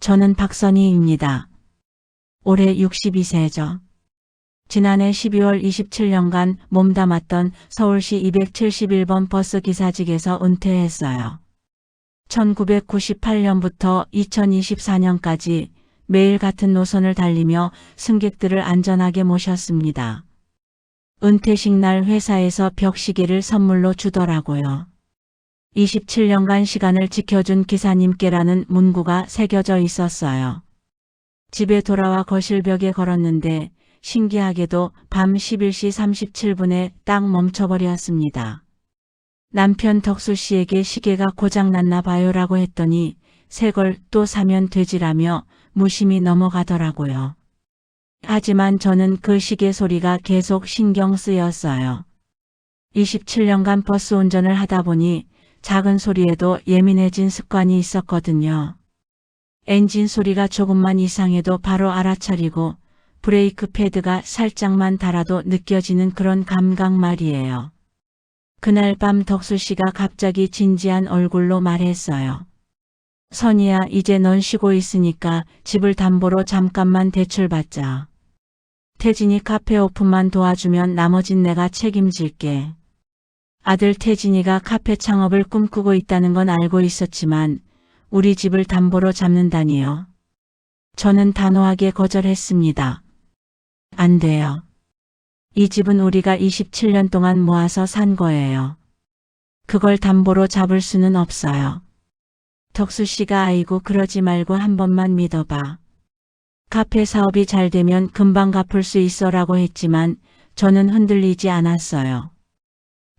저는 박선희입니다. 올해 62세죠. 지난해 12월 27년간 몸담았던 서울시 271번 버스 기사직에서 은퇴했어요. 1998년부터 2024년까지 매일 같은 노선을 달리며 승객들을 안전하게 모셨습니다. 은퇴식 날 회사에서 벽시계를 선물로 주더라고요. 27년간 시간을 지켜준 기사님께라는 문구가 새겨져 있었어요. 집에 돌아와 거실벽에 걸었는데 신기하게도 밤 11시 37분에 딱 멈춰버렸습니다. 남편 덕수 씨에게 시계가 고장났나 봐요라고 했더니 새 걸 또 사면 되지라며 무심히 넘어가더라고요. 하지만 저는 그 시계 소리가 계속 신경 쓰였어요. 27년간 버스 운전을 하다 보니 작은 소리에도 예민해진 습관이 있었거든요. 엔진 소리가 조금만 이상해도 바로 알아차리고 브레이크 패드가 살짝만 닳아도 느껴지는 그런 감각 말이에요. 그날 밤 덕수 씨가 갑자기 진지한 얼굴로 말했어요. 선희야, 이제 넌 쉬고 있으니까 집을 담보로 잠깐만 대출받자. 태진이 카페 오픈만 도와주면 나머진 내가 책임질게. 아들 태진이가 카페 창업을 꿈꾸고 있다는 건 알고 있었지만 우리 집을 담보로 잡는다니요. 저는 단호하게 거절했습니다. 안 돼요. 이 집은 우리가 27년 동안 모아서 산 거예요. 그걸 담보로 잡을 수는 없어요. 덕수 씨가 아이고 그러지 말고 한 번만 믿어봐. 카페 사업이 잘 되면 금방 갚을 수 있어라고 했지만 저는 흔들리지 않았어요.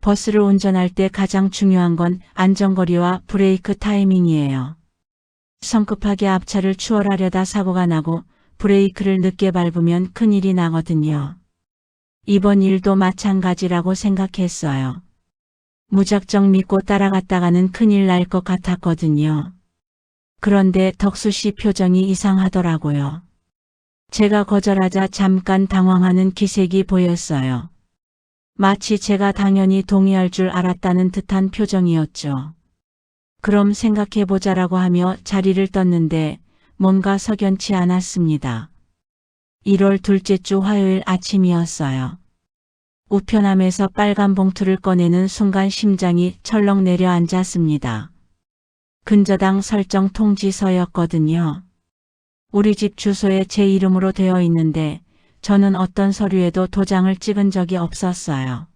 버스를 운전할 때 가장 중요한 건 안전거리와 브레이크 타이밍이에요. 성급하게 앞차를 추월하려다 사고가 나고 브레이크를 늦게 밟으면 큰일이 나거든요. 이번 일도 마찬가지라고 생각했어요. 무작정 믿고 따라갔다가는 큰일 날 것 같았거든요. 그런데 덕수 씨 표정이 이상하더라고요. 제가 거절하자 잠깐 당황하는 기색이 보였어요. 마치 제가 당연히 동의할 줄 알았다는 듯한 표정이었죠. 그럼 생각해보자라고 하며 자리를 떴는데 뭔가 석연치 않았습니다. 1월 둘째 주 화요일 아침이었어요. 우편함에서 빨간 봉투를 꺼내는 순간 심장이 철렁 내려앉았습니다. 근저당 설정 통지서였거든요. 우리 집 주소에 제 이름으로 되어 있는데 저는 어떤 서류에도 도장을 찍은 적이 없었어요.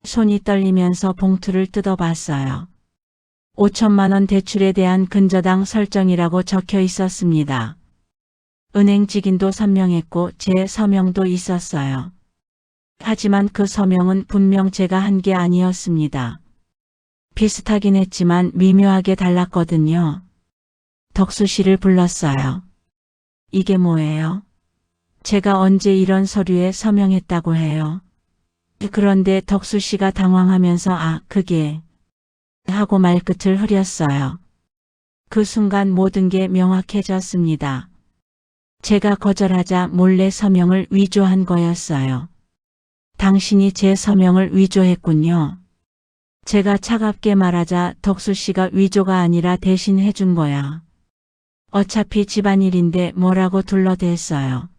손이 떨리면서 봉투를 뜯어봤어요. 5천만 원 대출에 대한 근저당 설정이라고 적혀 있었습니다. 은행 직인도 선명했고 제 서명도 있었어요. 하지만 그 서명은 분명 제가 한 게 아니었습니다. 비슷하긴 했지만 미묘하게 달랐거든요. 덕수 씨를 불렀어요. 이게 뭐예요? 제가 언제 이런 서류에 서명했다고 해요? 그런데 덕수 씨가 당황하면서 그게 하고 말끝을 흐렸어요. 그 순간 모든 게 명확해졌습니다. 제가 거절하자 몰래 서명을 위조한 거였어요. 당신이 제 서명을 위조했군요. 제가 차갑게 말하자 덕수 씨가 위조가 아니라 대신 해준 거야. 어차피 집안일인데 뭐라고 둘러댔어요.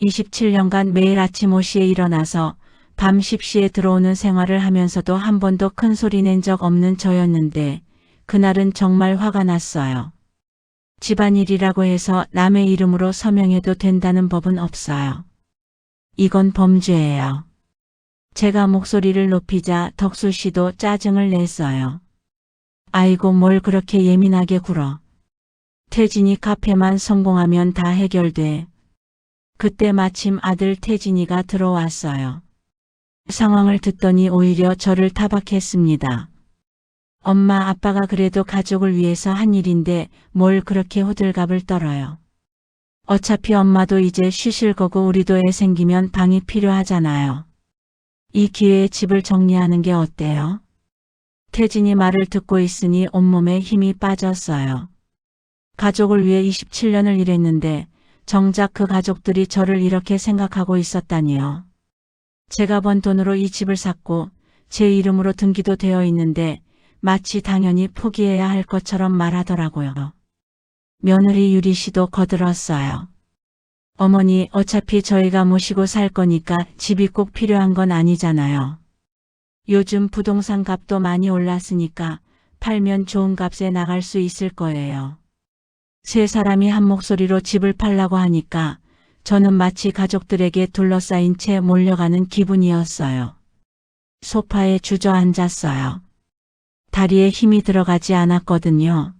27년간 매일 아침 5시에 일어나서 밤 10시에 들어오는 생활을 하면서도 한 번도 큰 소리 낸 적 없는 저였는데 그날은 정말 화가 났어요. 집안일이라고 해서 남의 이름으로 서명해도 된다는 법은 없어요. 이건 범죄예요. 제가 목소리를 높이자 덕수 씨도 짜증을 냈어요. 아이고 뭘 그렇게 예민하게 굴어. 태진이 카페만 성공하면 다 해결돼. 그때 마침 아들 태진이가 들어왔어요. 상황을 듣더니 오히려 저를 타박했습니다. 엄마 아빠가 그래도 가족을 위해서 한 일인데 뭘 그렇게 호들갑을 떨어요. 어차피 엄마도 이제 쉬실 거고 우리도 애 생기면 방이 필요하잖아요. 이 기회에 집을 정리하는 게 어때요? 태진이 말을 듣고 있으니 온몸에 힘이 빠졌어요. 가족을 위해 27년을 일했는데 정작 그 가족들이 저를 이렇게 생각하고 있었다니요. 제가 번 돈으로 이 집을 샀고 제 이름으로 등기도 되어 있는데 마치 당연히 포기해야 할 것처럼 말하더라고요. 며느리 유리 씨도 거들었어요. 어머니, 어차피 저희가 모시고 살 거니까 집이 꼭 필요한 건 아니잖아요. 요즘 부동산 값도 많이 올랐으니까 팔면 좋은 값에 나갈 수 있을 거예요. 세 사람이 한 목소리로 집을 팔라고 하니까 저는 마치 가족들에게 둘러싸인 채 몰려가는 기분이었어요. 소파에 주저앉았어요. 다리에 힘이 들어가지 않았거든요.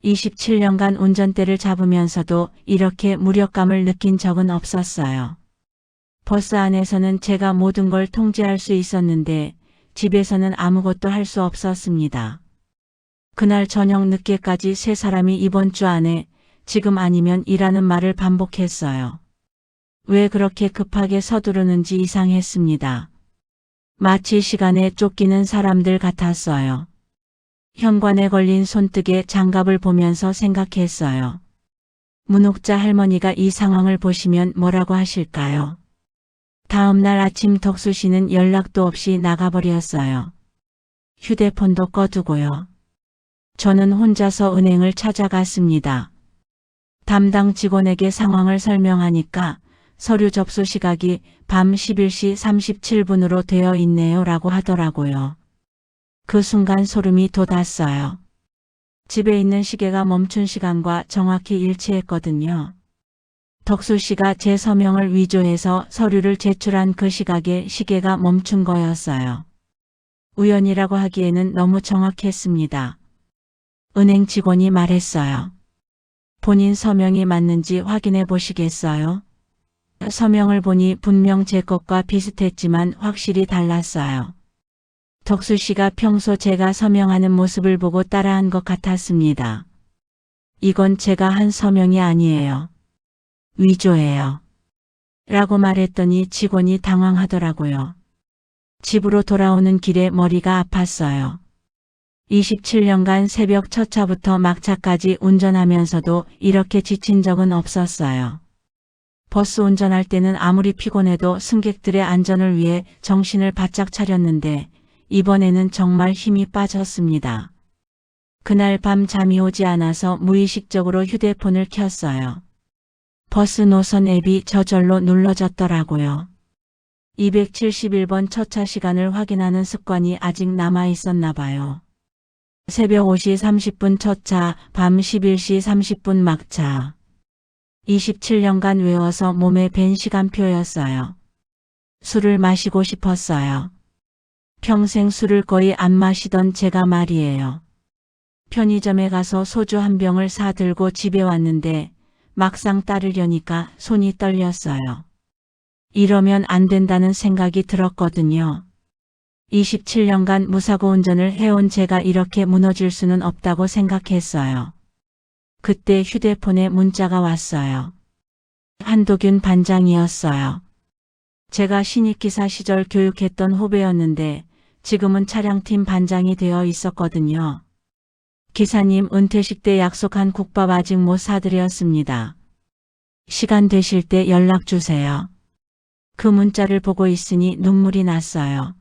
27년간 운전대를 잡으면서도 이렇게 무력감을 느낀 적은 없었어요. 버스 안에서는 제가 모든 걸 통제할 수 있었는데 집에서는 아무것도 할 수 없었습니다. 그날 저녁 늦게까지 세 사람이 이번 주 안에 지금 아니면 이라는 말을 반복했어요. 왜 그렇게 급하게 서두르는지 이상했습니다. 마치 시간에 쫓기는 사람들 같았어요. 현관에 걸린 손뜨개 장갑을 보면서 생각했어요. 문옥자 할머니가 이 상황을 보시면 뭐라고 하실까요? 다음 날 아침 덕수 씨는 연락도 없이 나가버렸어요. 휴대폰도 꺼두고요. 저는 혼자서 은행을 찾아갔습니다. 담당 직원에게 상황을 설명하니까 서류 접수 시각이 밤 11시 37분으로 되어 있네요 라고 하더라고요. 그 순간 소름이 돋았어요. 집에 있는 시계가 멈춘 시간과 정확히 일치했거든요. 덕수 씨가 제 서명을 위조해서 서류를 제출한 그 시각에 시계가 멈춘 거였어요. 우연이라고 하기에는 너무 정확했습니다. 은행 직원이 말했어요. 본인 서명이 맞는지 확인해 보시겠어요? 서명을 보니 분명 제 것과 비슷했지만 확실히 달랐어요. 덕수 씨가 평소 제가 서명하는 모습을 보고 따라한 것 같았습니다. 이건 제가 한 서명이 아니에요. 위조예요. 라고 말했더니 직원이 당황하더라고요. 집으로 돌아오는 길에 머리가 아팠어요. 27년간 새벽 첫 차부터 막차까지 운전하면서도 이렇게 지친 적은 없었어요. 버스 운전할 때는 아무리 피곤해도 승객들의 안전을 위해 정신을 바짝 차렸는데 이번에는 정말 힘이 빠졌습니다. 그날 밤 잠이 오지 않아서 무의식적으로 휴대폰을 켰어요. 버스 노선 앱이 저절로 눌러졌더라고요. 271번 첫차 시간을 확인하는 습관이 아직 남아 있었나 봐요. 새벽 5시 30분 첫차, 밤 11시 30분 막차. 27년간 외워서 몸에 밴 시간표였어요. 술을 마시고 싶었어요. 평생 술을 거의 안 마시던 제가 말이에요. 편의점에 가서 소주 한 병을 사들고 집에 왔는데 막상 따르려니까 손이 떨렸어요. 이러면 안 된다는 생각이 들었거든요. 27년간 무사고 운전을 해온 제가 이렇게 무너질 수는 없다고 생각했어요. 그때 휴대폰에 문자가 왔어요. 한도균 반장이었어요. 제가 신입기사 시절 교육했던 후배였는데 지금은 차량팀 반장이 되어 있었거든요. 기사님, 은퇴식 때 약속한 국밥 아직 못 사드렸습니다. 시간 되실 때 연락 주세요. 그 문자를 보고 있으니 눈물이 났어요.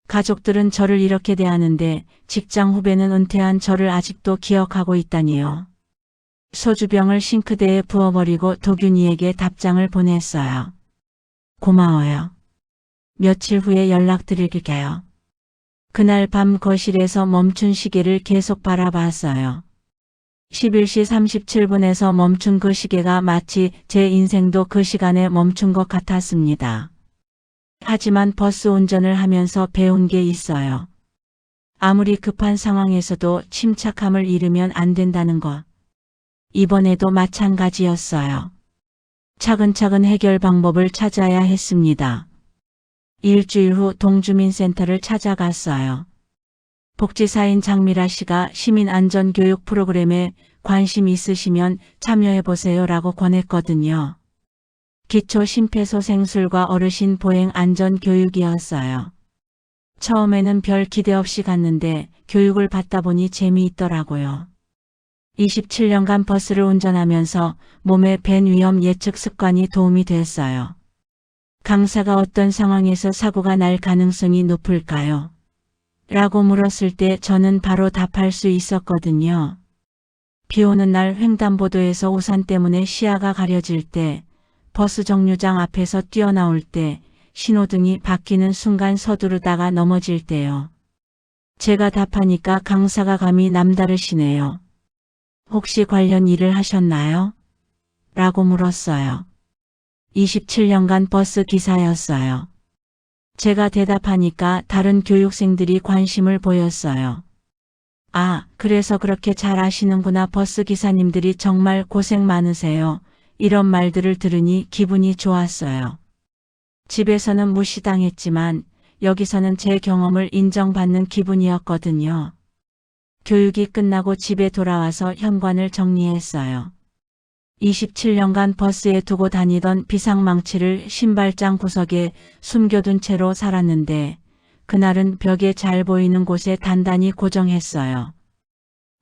가족들은 저를 이렇게 대하는데 직장 후배는 은퇴한 저를 아직도 기억하고 있다니요. 소주병을 싱크대에 부어버리고 도균이에게 답장을 보냈어요. 고마워요. 며칠 후에 연락드릴게요. 그날 밤 거실에서 멈춘 시계를 계속 바라봤어요. 11시 37분에서 멈춘 그 시계가 마치 제 인생도 그 시간에 멈춘 것 같았습니다. 하지만 버스 운전을 하면서 배운 게 있어요. 아무리 급한 상황에서도 침착함을 잃으면 안 된다는 것. 이번에도 마찬가지였어요. 차근차근 해결 방법을 찾아야 했습니다. 일주일 후 동주민센터를 찾아갔어요. 복지사인 장미라 씨가 시민안전교육 프로그램에 관심 있으시면 참여해보세요 라고 권했거든요. 기초 심폐소생술과 어르신 보행 안전교육이었어요. 처음에는 별 기대 없이 갔는데 교육을 받다 보니 재미있더라고요. 27년간 버스를 운전하면서 몸에 밴 위험 예측 습관이 도움이 됐어요. 강사가 어떤 상황에서 사고가 날 가능성이 높을까요? 라고 물었을 때 저는 바로 답할 수 있었거든요. 비 오는 날 횡단보도에서 우산 때문에 시야가 가려질 때, 버스 정류장 앞에서 뛰어나올 때, 신호등이 바뀌는 순간 서두르다가 넘어질 때요. 제가 답하니까 강사가 감히 남다르시네요. 혹시 관련 일을 하셨나요? 라고 물었어요. 27년간 버스 기사였어요. 제가 대답하니까 다른 교육생들이 관심을 보였어요. 아, 그래서 그렇게 잘 아시는구나. 버스 기사님들이 정말 고생 많으세요. 이런 말들을 들으니 기분이 좋았어요. 집에서는 무시당했지만 여기서는 제 경험을 인정받는 기분이었거든요. 교육이 끝나고 집에 돌아와서 현관을 정리했어요. 27년간 버스에 두고 다니던 비상망치를 신발장 구석에 숨겨둔 채로 살았는데 그날은 벽에 잘 보이는 곳에 단단히 고정했어요.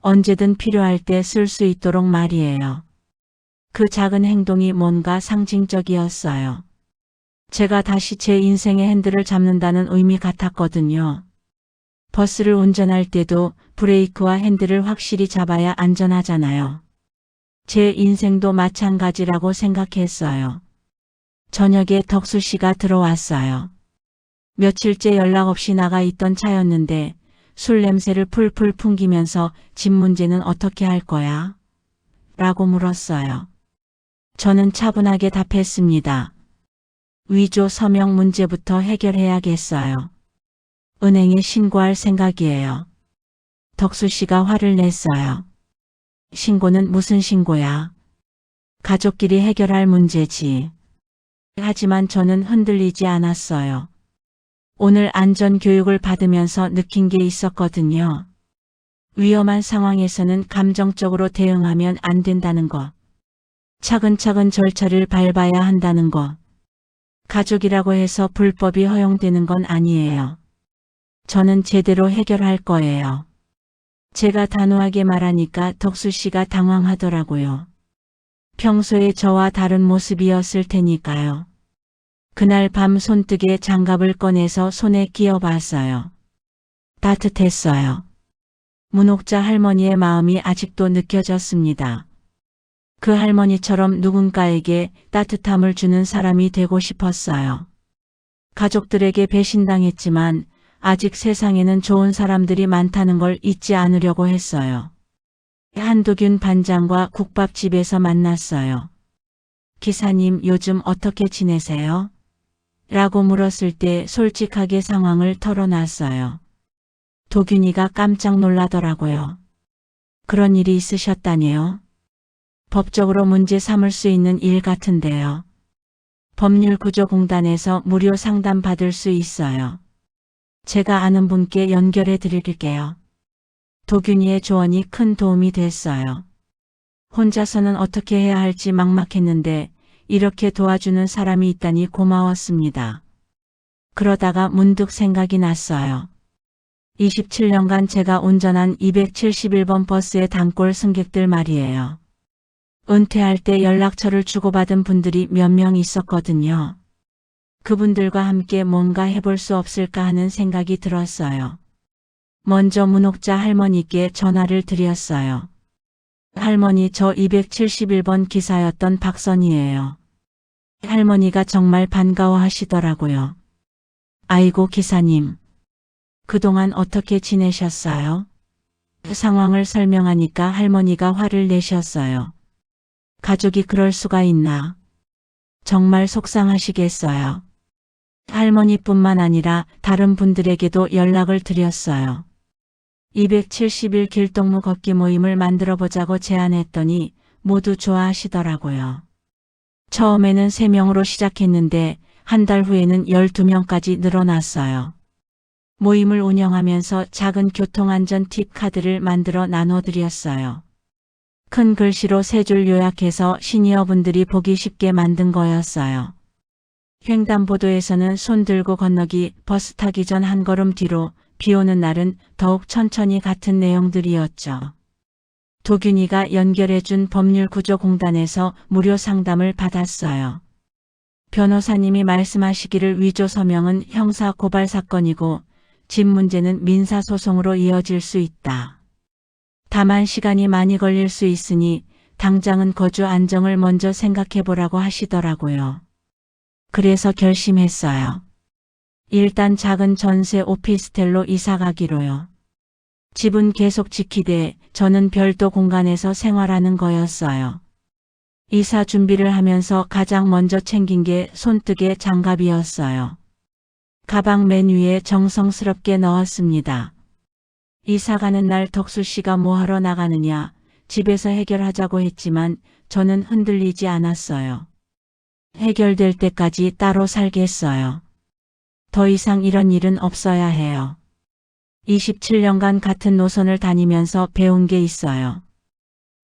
언제든 필요할 때 쓸 수 있도록 말이에요. 그 작은 행동이 뭔가 상징적이었어요. 제가 다시 제 인생의 핸들을 잡는다는 의미 같았거든요. 버스를 운전할 때도 브레이크와 핸들을 확실히 잡아야 안전하잖아요. 제 인생도 마찬가지라고 생각했어요. 저녁에 덕수 씨가 들어왔어요. 며칠째 연락 없이 나가 있던 차였는데 술 냄새를 풀풀 풍기면서 집 문제는 어떻게 할 거야? 라고 물었어요. 저는 차분하게 답했습니다. 위조 서명 문제부터 해결해야겠어요. 은행에 신고할 생각이에요. 덕수 씨가 화를 냈어요. 신고는 무슨 신고야? 가족끼리 해결할 문제지. 하지만 저는 흔들리지 않았어요. 오늘 안전교육을 받으면서 느낀 게 있었거든요. 위험한 상황에서는 감정적으로 대응하면 안 된다는 거. 차근차근 절차를 밟아야 한다는 거. 가족이라고 해서 불법이 허용되는 건 아니에요. 저는 제대로 해결할 거예요. 제가 단호하게 말하니까 덕수 씨가 당황하더라고요. 평소에 저와 다른 모습이었을 테니까요. 그날 밤 손뜨개 장갑을 꺼내서 손에 끼워봤어요. 따뜻했어요. 문옥자 할머니의 마음이 아직도 느껴졌습니다. 그 할머니처럼 누군가에게 따뜻함을 주는 사람이 되고 싶었어요. 가족들에게 배신당했지만 아직 세상에는 좋은 사람들이 많다는 걸 잊지 않으려고 했어요. 한도균 반장과 국밥집에서 만났어요. 기사님, 요즘 어떻게 지내세요? 라고 물었을 때 솔직하게 상황을 털어놨어요. 도균이가 깜짝 놀라더라고요. 그런 일이 있으셨다니요? 법적으로 문제 삼을 수 있는 일 같은데요. 법률구조공단에서 무료 상담 받을 수 있어요. 제가 아는 분께 연결해 드릴게요. 도균이의 조언이 큰 도움이 됐어요. 혼자서는 어떻게 해야 할지 막막했는데 이렇게 도와주는 사람이 있다니 고마웠습니다. 그러다가 문득 생각이 났어요. 27년간 제가 운전한 271번 버스의 단골 승객들 말이에요. 은퇴할 때 연락처를 주고받은 분들이 몇 명 있었거든요. 그분들과 함께 뭔가 해볼 수 없을까 하는 생각이 들었어요. 먼저 문옥자 할머니께 전화를 드렸어요. 할머니, 저 271번 기사였던 박선이에요. 할머니가 정말 반가워하시더라고요. 아이고 기사님. 그동안 어떻게 지내셨어요? 상황을 설명하니까 할머니가 화를 내셨어요. 가족이 그럴 수가 있나? 정말 속상하시겠어요. 할머니뿐만 아니라 다른 분들에게도 연락을 드렸어요. 271 길동무 걷기 모임을 만들어 보자고 제안했더니 모두 좋아하시더라고요. 처음에는 3명으로 시작했는데 한 달 후에는 12명까지 늘어났어요. 모임을 운영하면서 작은 교통안전 팁 카드를 만들어 나눠드렸어요. 큰 글씨로 3줄 요약해서 시니어분들이 보기 쉽게 만든 거였어요. 횡단보도에서는 손 들고 건너기, 버스 타기 전 한 걸음 뒤로, 비 오는 날은 더욱 천천히 같은 내용들이었죠. 도균이가 연결해준 법률구조공단에서 무료 상담을 받았어요. 변호사님이 말씀하시기를 위조 서명은 형사 고발 사건이고 집 문제는 민사소송으로 이어질 수 있다. 다만 시간이 많이 걸릴 수 있으니 당장은 거주 안정을 먼저 생각해보라고 하시더라고요. 그래서 결심했어요. 일단 작은 전세 오피스텔로 이사 가기로요. 집은 계속 지키되 저는 별도 공간에서 생활하는 거였어요. 이사 준비를 하면서 가장 먼저 챙긴 게 손뜨개 장갑이었어요. 가방 맨 위에 정성스럽게 넣었습니다. 이사 가는 날 덕수 씨가 뭐하러 나가느냐, 집에서 해결하자고 했지만 저는 흔들리지 않았어요. 해결될 때까지 따로 살겠어요. 더 이상 이런 일은 없어야 해요. 27년간 같은 노선을 다니면서 배운 게 있어요.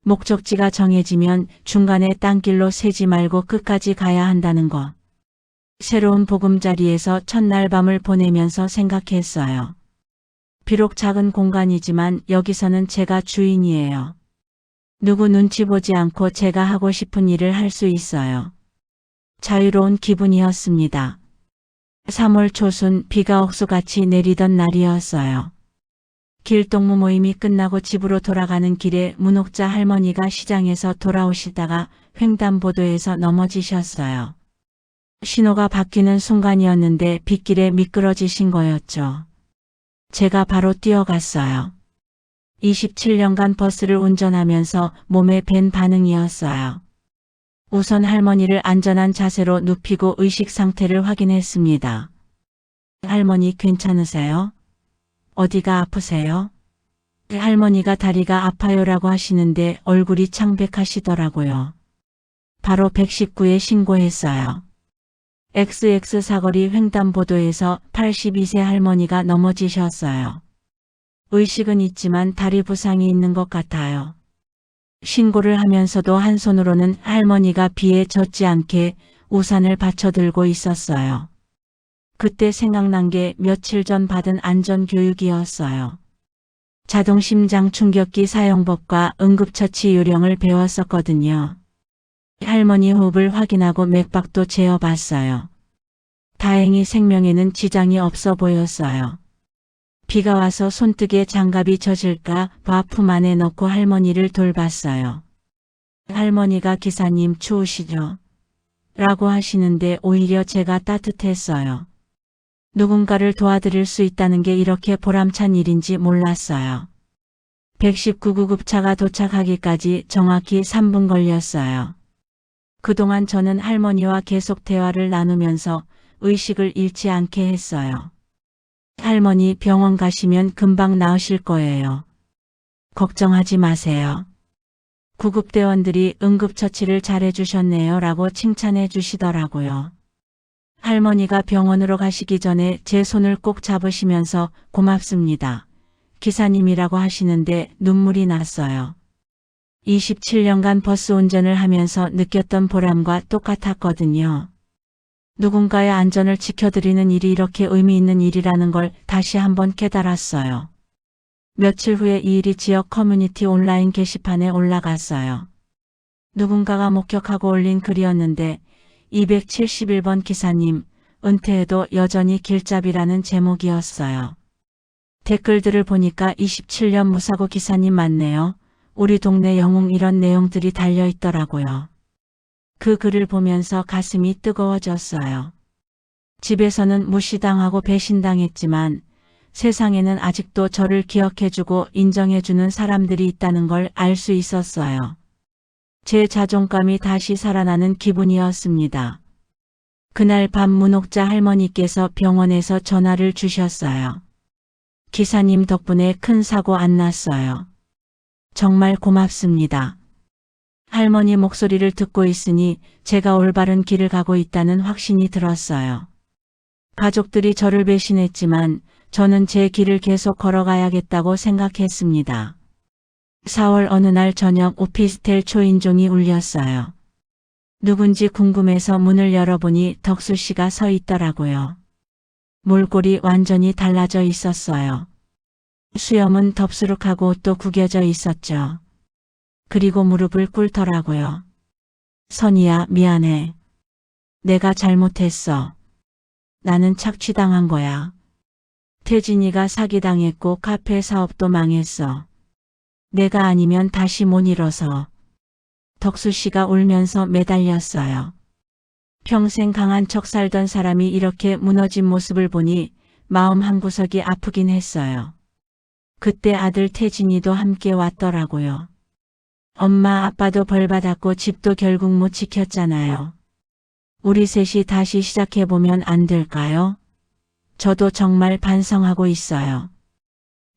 목적지가 정해지면 중간에 딴길로 새지 말고 끝까지 가야 한다는 거. 새로운 보금자리에서 첫날 밤을 보내면서 생각했어요. 비록 작은 공간이지만 여기서는 제가 주인이에요. 누구 눈치 보지 않고 제가 하고 싶은 일을 할 수 있어요. 자유로운 기분이었습니다. 3월 초순 비가 억수같이 내리던 날이었어요. 길동무 모임이 끝나고 집으로 돌아가는 길에 문옥자 할머니가 시장에서 돌아오시다가 횡단보도에서 넘어지셨어요. 신호가 바뀌는 순간이었는데 빗길에 미끄러지신 거였죠. 제가 바로 뛰어갔어요. 27년간 버스를 운전하면서 몸에 밴 반응이었어요. 우선 할머니를 안전한 자세로 눕히고 의식 상태를 확인했습니다. 할머니 괜찮으세요? 어디가 아프세요? 할머니가 다리가 아파요라고 하시는데 얼굴이 창백하시더라고요. 바로 119에 신고했어요. XX 사거리 횡단보도에서 82세 할머니가 넘어지셨어요. 의식은 있지만 다리 부상이 있는 것 같아요. 신고를 하면서도 한 손으로는 할머니가 비에 젖지 않게 우산을 받쳐들고 있었어요. 그때 생각난 게 며칠 전 받은 안전교육이었어요. 자동심장 충격기 사용법과 응급처치 요령을 배웠었거든요. 할머니 호흡을 확인하고 맥박도 재어봤어요. 다행히 생명에는 지장이 없어 보였어요. 비가 와서 손뜨개 장갑이 젖을까 봐 품 안에 넣고 할머니를 돌봤어요. 할머니가 기사님 추우시죠? 라고 하시는데 오히려 제가 따뜻했어요. 누군가를 도와드릴 수 있다는 게 이렇게 보람찬 일인지 몰랐어요. 119구급차가 도착하기까지 정확히 3분 걸렸어요. 그동안 저는 할머니와 계속 대화를 나누면서 의식을 잃지 않게 했어요. 할머니 병원 가시면 금방 나으실 거예요. 걱정하지 마세요. 구급대원들이 응급처치를 잘해주셨네요 라고 칭찬해 주시더라고요. 할머니가 병원으로 가시기 전에 제 손을 꼭 잡으시면서 고맙습니다. 기사님이라고 하시는데 눈물이 났어요. 27년간 버스 운전을 하면서 느꼈던 보람과 똑같았거든요. 누군가의 안전을 지켜드리는 일이 이렇게 의미 있는 일이라는 걸 다시 한번 깨달았어요. 며칠 후에 이 일이 지역 커뮤니티 온라인 게시판에 올라갔어요. 누군가가 목격하고 올린 글이었는데 271번 기사님, 은퇴해도 여전히 길잡이라는 제목이었어요. 댓글들을 보니까 27년 무사고 기사님 맞네요. 우리 동네 영웅 이런 내용들이 달려 있더라고요. 그 글을 보면서 가슴이 뜨거워졌어요. 집에서는 무시당하고 배신당했지만 세상에는 아직도 저를 기억해주고 인정해주는 사람들이 있다는 걸 알 수 있었어요. 제 자존감이 다시 살아나는 기분이었습니다. 그날 밤 문옥자 할머니께서 병원에서 전화를 주셨어요. 기사님 덕분에 큰 사고 안 났어요. 정말 고맙습니다. 할머니 목소리를 듣고 있으니 제가 올바른 길을 가고 있다는 확신이 들었어요. 가족들이 저를 배신했지만 저는 제 길을 계속 걸어가야겠다고 생각했습니다. 4월 어느 날 저녁 오피스텔 초인종이 울렸어요. 누군지 궁금해서 문을 열어보니 덕수 씨가 서 있더라고요. 몰골이 완전히 달라져 있었어요. 수염은 덥수룩하고 옷도 구겨져 있었죠. 그리고 무릎을 꿇더라고요. 선이야, 미안해. 내가 잘못했어. 나는 착취당한 거야. 태진이가 사기당했고 카페 사업도 망했어. 내가 아니면 다시 못 일어서. 덕수 씨가 울면서 매달렸어요. 평생 강한 척 살던 사람이 이렇게 무너진 모습을 보니 마음 한구석이 아프긴 했어요. 그때 아들 태진이도 함께 왔더라고요. 엄마 아빠도 벌 받았고 집도 결국 못 지켰잖아요. 우리 셋이 다시 시작해보면 안 될까요? 저도 정말 반성하고 있어요.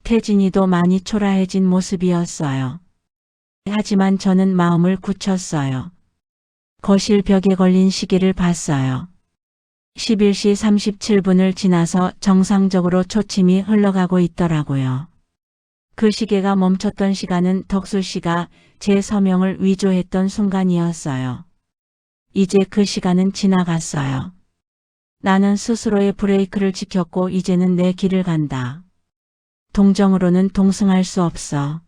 태진이도 많이 초라해진 모습이었어요. 하지만 저는 마음을 굳혔어요. 거실 벽에 걸린 시계를 봤어요. 11시 37분을 지나서 정상적으로 초침이 흘러가고 있더라고요. 그 시계가 멈췄던 시간은 덕수 씨가 제 서명을 위조했던 순간이었어요. 이제 그 시간은 지나갔어요. 나는 스스로의 브레이크를 지켰고 이제는 내 길을 간다. 동정으로는 동승할 수 없어.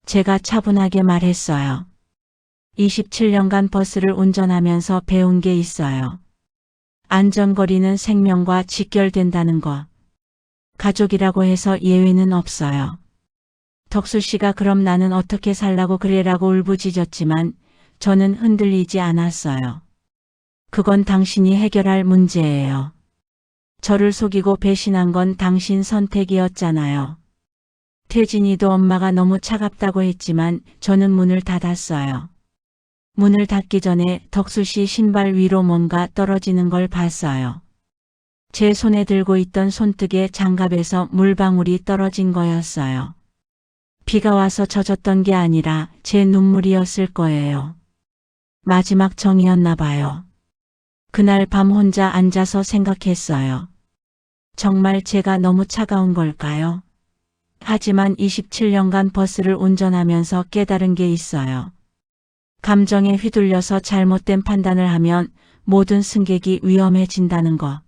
제가 차분하게 말했어요. 27년간 버스를 운전하면서 배운 게 있어요. 안전거리는 생명과 직결된다는 것. 가족이라고 해서 예외는 없어요. 덕수 씨가 그럼 나는 어떻게 살라고 그래라고 울부짖었지만 저는 흔들리지 않았어요. 그건 당신이 해결할 문제예요. 저를 속이고 배신한 건 당신 선택이었잖아요. 태진이도 엄마가 너무 차갑다고 했지만 저는 문을 닫았어요. 문을 닫기 전에 덕수 씨 신발 위로 뭔가 떨어지는 걸 봤어요. 제 손에 들고 있던 손뜨개 장갑에서 물방울이 떨어진 거였어요. 비가 와서 젖었던 게 아니라 제 눈물이었을 거예요. 마지막 정이었나 봐요. 그날 밤 혼자 앉아서 생각했어요. 정말 제가 너무 차가운 걸까요? 하지만 27년간 버스를 운전하면서 깨달은 게 있어요. 감정에 휘둘려서 잘못된 판단을 하면 모든 승객이 위험해진다는 것.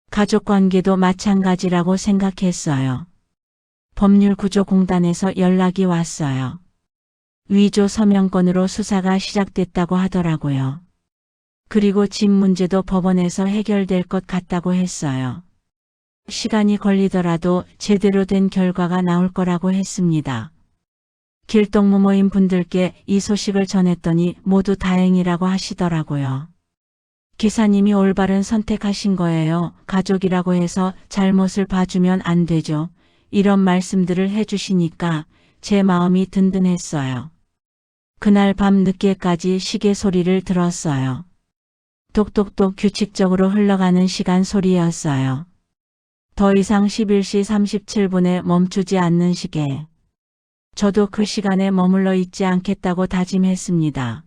가족관계도 마찬가지라고 생각했어요. 법률구조공단에서 연락이 왔어요. 위조 서명건으로 수사가 시작됐다고 하더라고요. 그리고 집 문제도 법원에서 해결될 것 같다고 했어요. 시간이 걸리더라도 제대로 된 결과가 나올 거라고 했습니다. 길동무 모임 분들께 이 소식을 전했더니 모두 다행이라고 하시더라고요. 기사님이 올바른 선택하신 거예요. 가족이라고 해서 잘못을 봐주면 안 되죠. 이런 말씀들을 해주시니까 제 마음이 든든했어요. 그날 밤 늦게까지 시계 소리를 들었어요. 똑똑똑 규칙적으로 흘러가는 시간 소리였어요. 더 이상 11시 37분에 멈추지 않는 시계. 저도 그 시간에 머물러 있지 않겠다고 다짐했습니다.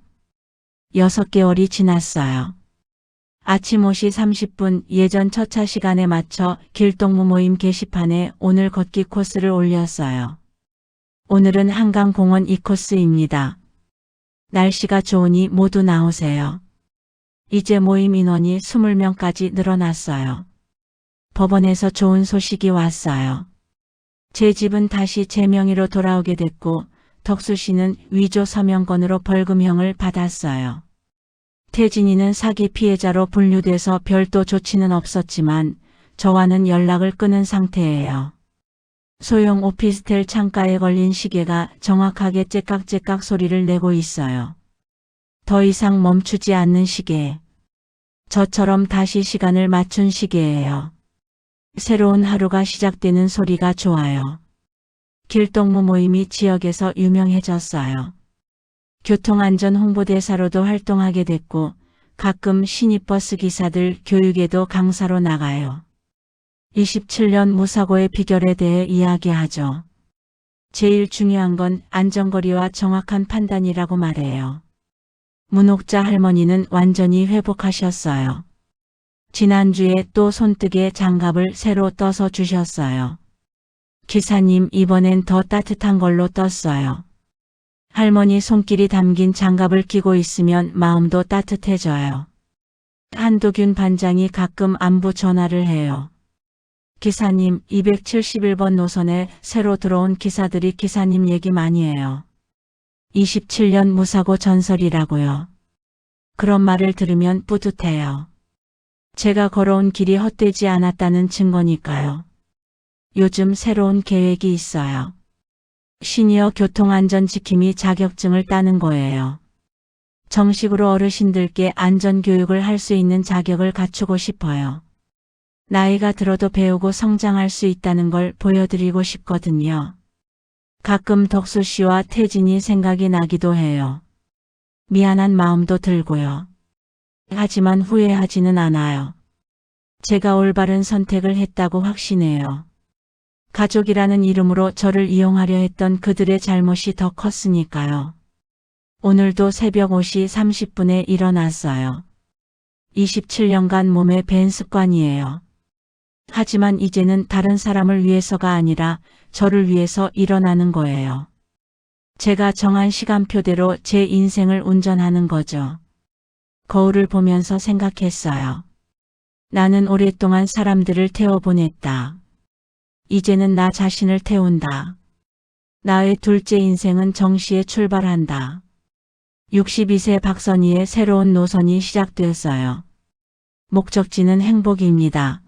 6개월이 지났어요. 아침 5시 30분 예전 첫차 시간에 맞춰 길동무 모임 게시판에 오늘 걷기 코스를 올렸어요. 오늘은 한강공원 이 코스입니다. 날씨가 좋으니 모두 나오세요. 이제 모임 인원이 20명까지 늘어났어요. 법원에서 좋은 소식이 왔어요. 제 집은 다시 제 명의로 돌아오게 됐고 덕수 씨는 위조 서명건으로 벌금형을 받았어요. 태진이는 사기 피해자로 분류돼서 별도 조치는 없었지만 저와는 연락을 끊은 상태예요. 소형 오피스텔 창가에 걸린 시계가 정확하게 째깍째깍 소리를 내고 있어요. 더 이상 멈추지 않는 시계. 저처럼 다시 시간을 맞춘 시계예요. 새로운 하루가 시작되는 소리가 좋아요. 길동무 모임이 지역에서 유명해졌어요. 교통안전 홍보대사로도 활동하게 됐고 가끔 신입버스 기사들 교육에도 강사로 나가요. 27년 무사고의 비결에 대해 이야기하죠. 제일 중요한 건 안전거리와 정확한 판단이라고 말해요. 문옥자 할머니는 완전히 회복하셨어요. 지난주에 또 손뜨개 장갑을 새로 떠서 주셨어요. 기사님 이번엔 더 따뜻한 걸로 떴어요. 할머니 손길이 담긴 장갑을 끼고 있으면 마음도 따뜻해져요. 한도균 반장이 가끔 안부 전화를 해요. 기사님 271번 노선에 새로 들어온 기사들이 기사님 얘기 많이 해요. 27년 무사고 전설이라고요. 그런 말을 들으면 뿌듯해요. 제가 걸어온 길이 헛되지 않았다는 증거니까요. 요즘 새로운 계획이 있어요. 시니어 교통안전지킴이 자격증을 따는 거예요. 정식으로 어르신들께 안전교육을 할 수 있는 자격을 갖추고 싶어요. 나이가 들어도 배우고 성장할 수 있다는 걸 보여드리고 싶거든요. 가끔 덕수 씨와 태진이 생각이 나기도 해요. 미안한 마음도 들고요. 하지만 후회하지는 않아요. 제가 올바른 선택을 했다고 확신해요. 가족이라는 이름으로 저를 이용하려 했던 그들의 잘못이 더 컸으니까요. 오늘도 새벽 5시 30분에 일어났어요. 27년간 몸에 밴 습관이에요. 하지만 이제는 다른 사람을 위해서가 아니라 저를 위해서 일어나는 거예요. 제가 정한 시간표대로 제 인생을 운전하는 거죠. 거울을 보면서 생각했어요. 나는 오랫동안 사람들을 태워보냈다. 이제는 나 자신을 태운다. 나의 둘째 인생은 정시에 출발한다. 62세 박선희의 새로운 노선이 시작되었어요. 목적지는 행복입니다.